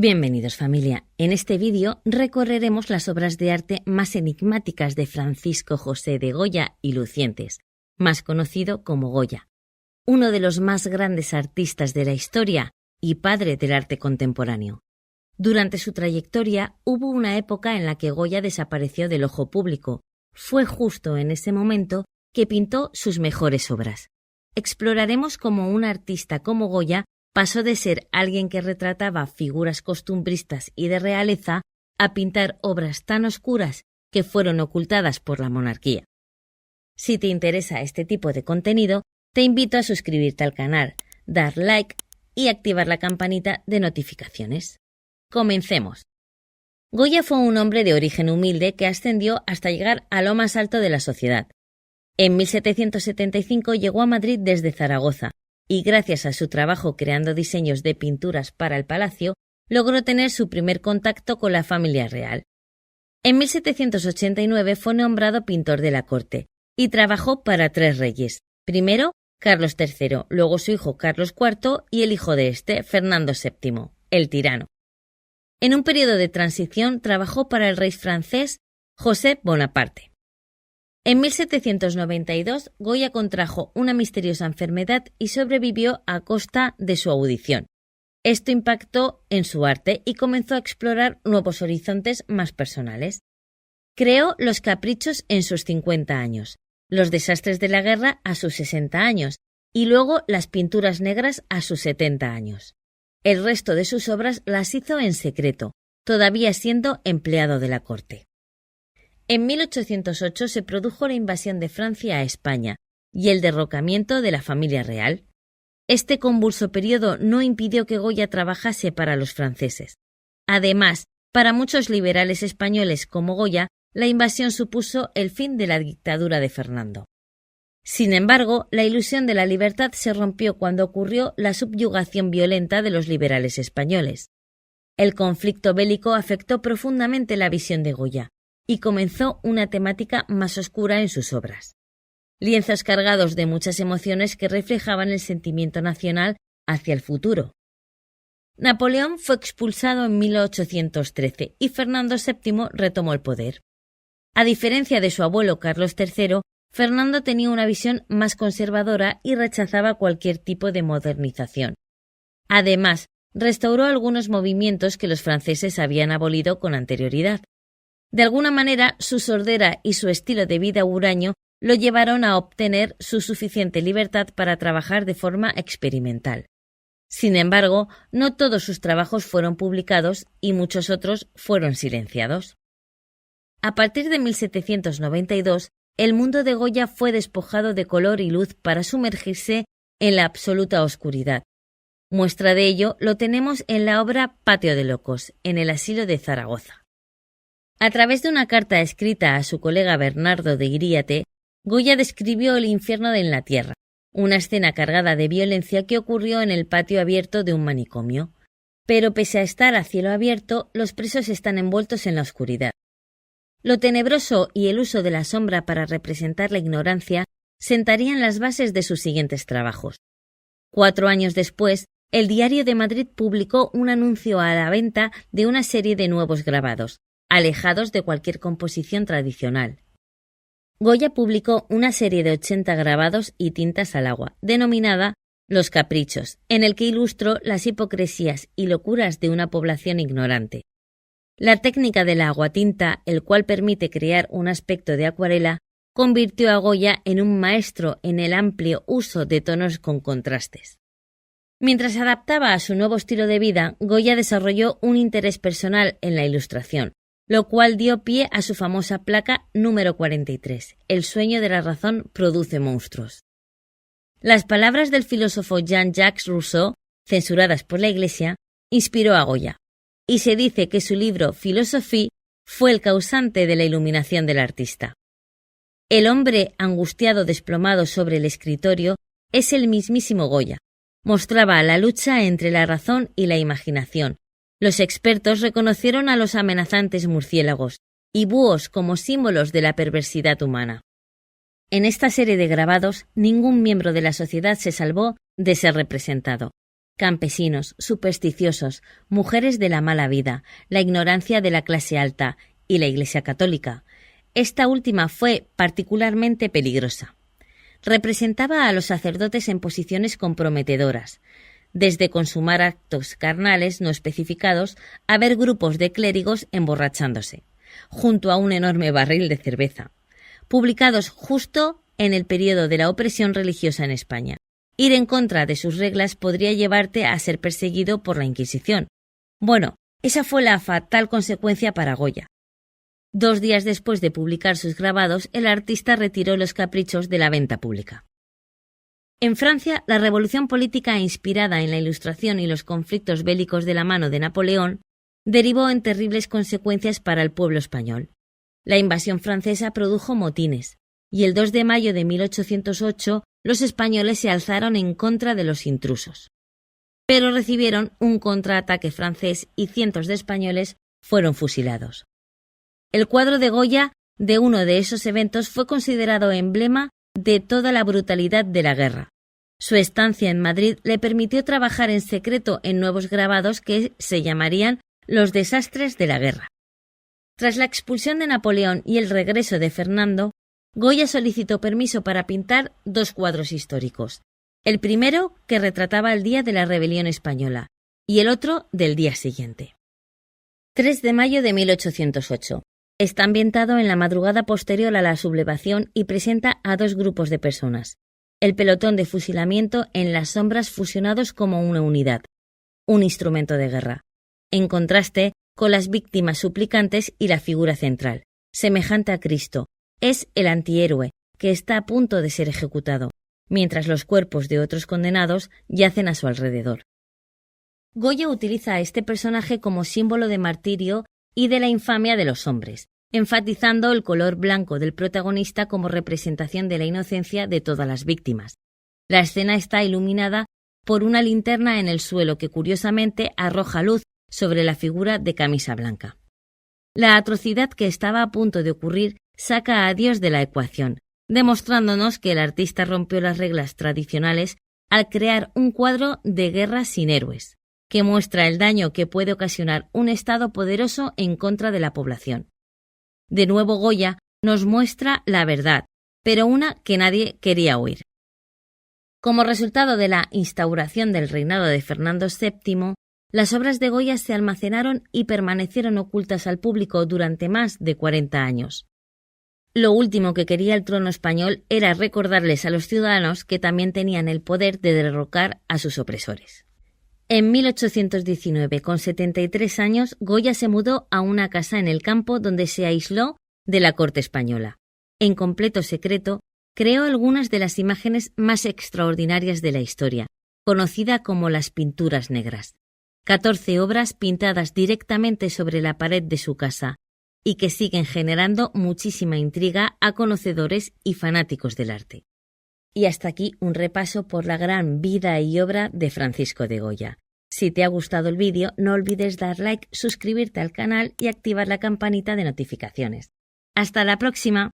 Bienvenidos familia, en este vídeo recorreremos las obras de arte más enigmáticas de Francisco José de Goya y Lucientes, más conocido como Goya, uno de los más grandes artistas de la historia y padre del arte contemporáneo. Durante su trayectoria hubo una época en la que Goya desapareció del ojo público. Fue justo en ese momento que pintó sus mejores obras. Exploraremos cómo un artista como Goya pasó de ser alguien que retrataba figuras costumbristas y de realeza a pintar obras tan oscuras que fueron ocultadas por la monarquía. Si te interesa este tipo de contenido, te invito a suscribirte al canal, dar like y activar la campanita de notificaciones. Comencemos. Goya fue un hombre de origen humilde que ascendió hasta llegar a lo más alto de la sociedad. En 1775 llegó a Madrid desde Zaragoza, y gracias a su trabajo creando diseños de pinturas para el palacio, logró tener su primer contacto con la familia real. En 1789 fue nombrado pintor de la corte y trabajó para tres reyes, primero Carlos III, luego su hijo Carlos IV y el hijo de este, Fernando VII, el tirano. En un periodo de transición trabajó para el rey francés José Bonaparte. En 1792, Goya contrajo una misteriosa enfermedad y sobrevivió a costa de su audición. Esto impactó en su arte y comenzó a explorar nuevos horizontes más personales. Creó los caprichos en sus 50 años, los desastres de la guerra a sus 60 años y luego las pinturas negras a sus 70 años. El resto de sus obras las hizo en secreto, todavía siendo empleado de la corte. En 1808 se produjo la invasión de Francia a España y el derrocamiento de la familia real. Este convulso periodo no impidió que Goya trabajase para los franceses. Además, para muchos liberales españoles como Goya, la invasión supuso el fin de la dictadura de Fernando. Sin embargo, la ilusión de la libertad se rompió cuando ocurrió la subyugación violenta de los liberales españoles. El conflicto bélico afectó profundamente la visión de Goya y comenzó una temática más oscura en sus obras. Lienzos cargados de muchas emociones que reflejaban el sentimiento nacional hacia el futuro. Napoleón fue expulsado en 1813 y Fernando VII retomó el poder. A diferencia de su abuelo Carlos III, Fernando tenía una visión más conservadora y rechazaba cualquier tipo de modernización. Además, restauró algunos movimientos que los franceses habían abolido con anterioridad. De alguna manera, su sordera y su estilo de vida huraño lo llevaron a obtener su suficiente libertad para trabajar de forma experimental. Sin embargo, no todos sus trabajos fueron publicados y muchos otros fueron silenciados. A partir de 1792, el mundo de Goya fue despojado de color y luz para sumergirse en la absoluta oscuridad. Muestra de ello lo tenemos en la obra Patio de Locos, en el asilo de Zaragoza. A través de una carta escrita a su colega Bernardo de Iríate, Goya describió el infierno en la tierra, una escena cargada de violencia que ocurrió en el patio abierto de un manicomio. Pero pese a estar a cielo abierto, los presos están envueltos en la oscuridad. Lo tenebroso y el uso de la sombra para representar la ignorancia sentarían las bases de sus siguientes trabajos. 4 años después, el Diario de Madrid publicó un anuncio a la venta de una serie de nuevos grabados, alejados de cualquier composición tradicional. Goya publicó una serie de 80 grabados y tintas al agua, denominada Los Caprichos, en el que ilustró las hipocresías y locuras de una población ignorante. La técnica de la aguatinta, el cual permite crear un aspecto de acuarela, convirtió a Goya en un maestro en el amplio uso de tonos con contrastes. Mientras se adaptaba a su nuevo estilo de vida, Goya desarrolló un interés personal en la ilustración, lo cual dio pie a su famosa placa número 43, El sueño de la razón produce monstruos. Las palabras del filósofo Jean-Jacques Rousseau, censuradas por la Iglesia, inspiró a Goya, y se dice que su libro Philosophie fue el causante de la iluminación del artista. El hombre angustiado desplomado sobre el escritorio es el mismísimo Goya. Mostraba la lucha entre la razón y la imaginación. Los expertos reconocieron a los amenazantes murciélagos y búhos como símbolos de la perversidad humana. En esta serie de grabados, ningún miembro de la sociedad se salvó de ser representado. campesinos, supersticiosos, mujeres de la mala vida, la ignorancia de la clase alta y la Iglesia católica. Esta última fue particularmente peligrosa. Representaba a los sacerdotes en posiciones comprometedoras, desde consumar actos carnales no especificados a ver grupos de clérigos emborrachándose, junto a un enorme barril de cerveza, publicados justo en el periodo de la opresión religiosa en España. Ir en contra de sus reglas podría llevarte a ser perseguido por la Inquisición. Bueno, esa fue la fatal consecuencia para Goya. 2 días después de publicar sus grabados, el artista retiró los caprichos de la venta pública. En Francia, la revolución política inspirada en la Ilustración y los conflictos bélicos de la mano de Napoleón derivó en terribles consecuencias para el pueblo español. La invasión francesa produjo motines, y el 2 de mayo de 1808 los españoles se alzaron en contra de los intrusos. Pero recibieron un contraataque francés y cientos de españoles fueron fusilados. El cuadro de Goya de uno de esos eventos fue considerado emblema de toda la brutalidad de la guerra. Su estancia en Madrid le permitió trabajar en secreto en nuevos grabados que se llamarían Los desastres de la guerra. Tras la expulsión de Napoleón y el regreso de Fernando, Goya solicitó permiso para pintar 2 cuadros históricos. El primero, que retrataba el día de la rebelión española, y el otro del día siguiente. 3 de mayo de 1808. Está ambientado en la madrugada posterior a la sublevación y presenta a 2 grupos de personas. El pelotón de fusilamiento en las sombras fusionados como una unidad, un instrumento de guerra, en contraste con las víctimas suplicantes y la figura central, semejante a Cristo. Es el antihéroe que está a punto de ser ejecutado, mientras los cuerpos de otros condenados yacen a su alrededor. Goya utiliza a este personaje como símbolo de martirio y de la infamia de los hombres, enfatizando el color blanco del protagonista como representación de la inocencia de todas las víctimas. La escena está iluminada por una linterna en el suelo que curiosamente arroja luz sobre la figura de camisa blanca. La atrocidad que estaba a punto de ocurrir saca a Dios de la ecuación, demostrándonos que el artista rompió las reglas tradicionales al crear un cuadro de guerra sin héroes, que muestra el daño que puede ocasionar un Estado poderoso en contra de la población. De nuevo Goya nos muestra la verdad, pero una que nadie quería oír. Como resultado de la instauración del reinado de Fernando VII, las obras de Goya se almacenaron y permanecieron ocultas al público durante más de 40 años. Lo último que quería el trono español era recordarles a los ciudadanos que también tenían el poder de derrocar a sus opresores. En 1819, con 73 años, Goya se mudó a una casa en el campo donde se aisló de la corte española. En completo secreto, creó algunas de las imágenes más extraordinarias de la historia, conocida como las pinturas negras. 14 obras pintadas directamente sobre la pared de su casa, y que siguen generando muchísima intriga a conocedores y fanáticos del arte. Y hasta aquí un repaso por la gran vida y obra de Francisco de Goya. Si te ha gustado el vídeo, no olvides dar like, suscribirte al canal y activar la campanita de notificaciones. ¡Hasta la próxima!